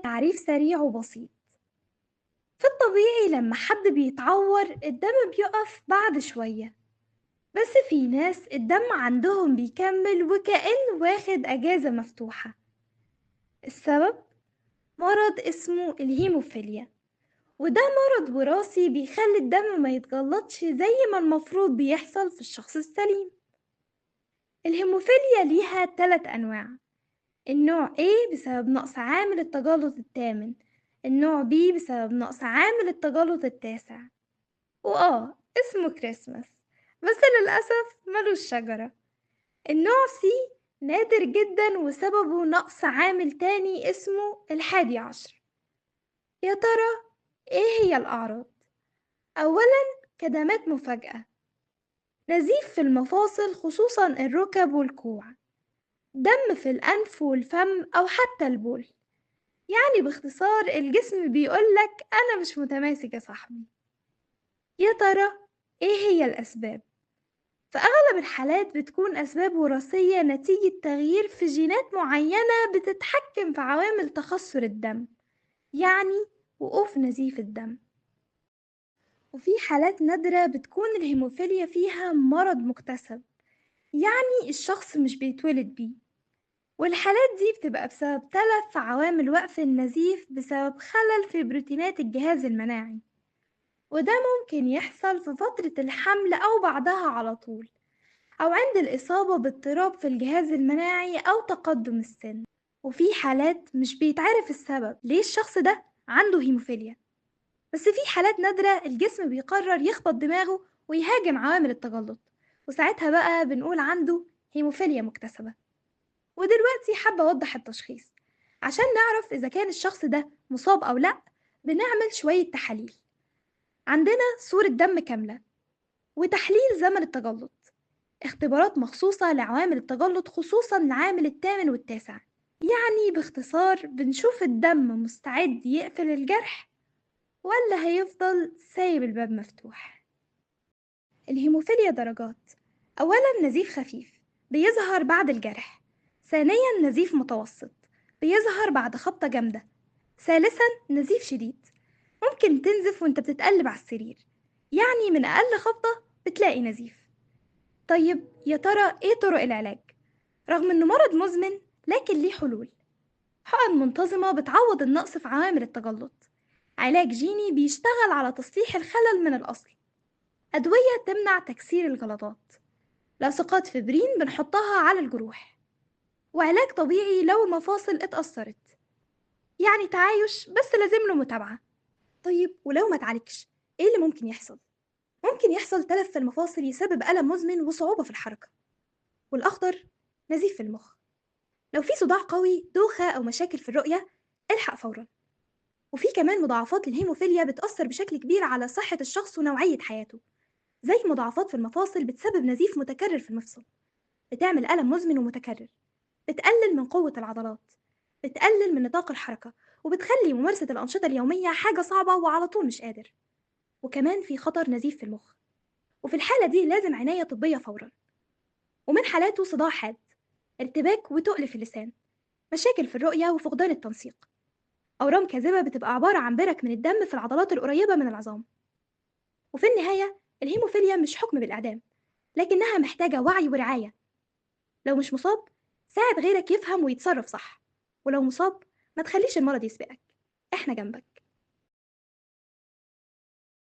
تعريف سريع وبسيط. في الطبيعي لما حد بيتعور الدم بيقف بعد شوية، بس في ناس الدم عندهم بيكمل وكأن واخد أجازة مفتوحة. السبب مرض اسمه الهيموفيليا، وده مرض وراثي بيخلي الدم ما يتجلطش زي ما المفروض بيحصل في الشخص السليم. الهيموفيليا ليها 3 أنواع. النوع A بسبب نقص عامل التجلط الثامن، النوع B بسبب نقص عامل التجلط التاسع، اسمه كريسماس، بس للأسف ملوش شجرة. النوع C نادر جدا وسببه نقص عامل تاني اسمه ال11. يا ترى ايه هي الأعراض؟ أولا كدمات مفاجئة، نزيف في المفاصل خصوصا الركب والكوع، دم في الأنف والفم أو حتى البول. يعني باختصار الجسم بيقولك أنا مش متماسك يا صاحبي. يا ترى إيه هي الأسباب؟ في أغلب الحالات بتكون أسباب وراثية نتيجة تغيير في جينات معينة بتتحكم في عوامل تخثر الدم، يعني وقوف نزيف الدم. وفي حالات نادرة بتكون الهيموفيليا فيها مرض مكتسب، يعني الشخص مش بيتولد بيه، والحالات دي بتبقى بسبب تلف في عوامل وقف النزيف بسبب خلل في بروتينات الجهاز المناعي، وده ممكن يحصل في فترة الحمل أو بعدها على طول، أو عند الإصابة باضطراب في الجهاز المناعي أو تقدم السن. وفي حالات مش بيتعرف السبب ليه الشخص ده عنده هيموفيليا، بس في حالات نادرة الجسم بيقرر يخبط دماغه ويهاجم عوامل التجلط، وساعتها بقى بنقول عنده هيموفيليا مكتسبة. ودلوقتي حابة أوضح التشخيص. عشان نعرف إذا كان الشخص ده مصاب أو لأ بنعمل شوية تحاليل. عندنا صورة دم كاملة، وتحليل زمن التجلط، اختبارات مخصوصة لعوامل التجلط خصوصا العامل الثامن والتاسع. يعني باختصار بنشوف الدم مستعد يقفل الجرح ولا هيفضل سايب الباب مفتوح. الهيموفيليا درجات. أولا نزيف خفيف بيظهر بعد الجرح، ثانيا نزيف متوسط بيظهر بعد خبطة جامدة، ثالثا نزيف شديد ممكن تنزف وانت بتتقلب على السرير، يعني من أقل خبطة بتلاقي نزيف. طيب يا ترى ايه طرق العلاج؟ رغم انه مرض مزمن لكن ليه حلول. حقن منتظمة بتعوض النقص في عوامل التجلط، علاج جيني بيشتغل على تصليح الخلل من الأصل، أدوية تمنع تكسير الجلطات، لاصقات فبرين بنحطها على الجروح، وعلاج طبيعي لو المفاصل اتأثرت، يعني تعايش بس لازم له متابعة. طيب ولو ما تعالجش ايه اللي ممكن يحصل؟ ممكن يحصل تلف في المفاصل يسبب ألم مزمن وصعوبة في الحركة، والأخطر نزيف في المخ. لو في صداع قوي، دوخة أو مشاكل في الرؤية الحق فورا. وفي كمان مضاعفات للهيموفيليا بتأثر بشكل كبير على صحة الشخص ونوعية حياته، زي مضاعفات في المفاصل بتسبب نزيف متكرر في المفصل، بتعمل ألم مزمن ومتكرر، بتقلل من قوة العضلات، بتقلل من نطاق الحركة، وبتخلي ممارسة الأنشطة اليومية حاجة صعبة وعلى طول مش قادر. وكمان في خطر نزيف في المخ، وفي الحالة دي لازم عناية طبية فورا. ومن حالاته صداع حاد، ارتباك وتقل في اللسان، مشاكل في الرؤية وفقدان التنسيق. أورام كاذبة بتبقى عبارة عن برك من الدم في العضلات القريبة من العظام. وفي النهاية الهيموفيليا مش حكم بالإعدام، لكنها محتاجة وعي ورعاية. لو مش مصاب ساعد غيرك يفهم ويتصرف صح، ولو مصاب ما تخليش المرض يسبقك، احنا جنبك.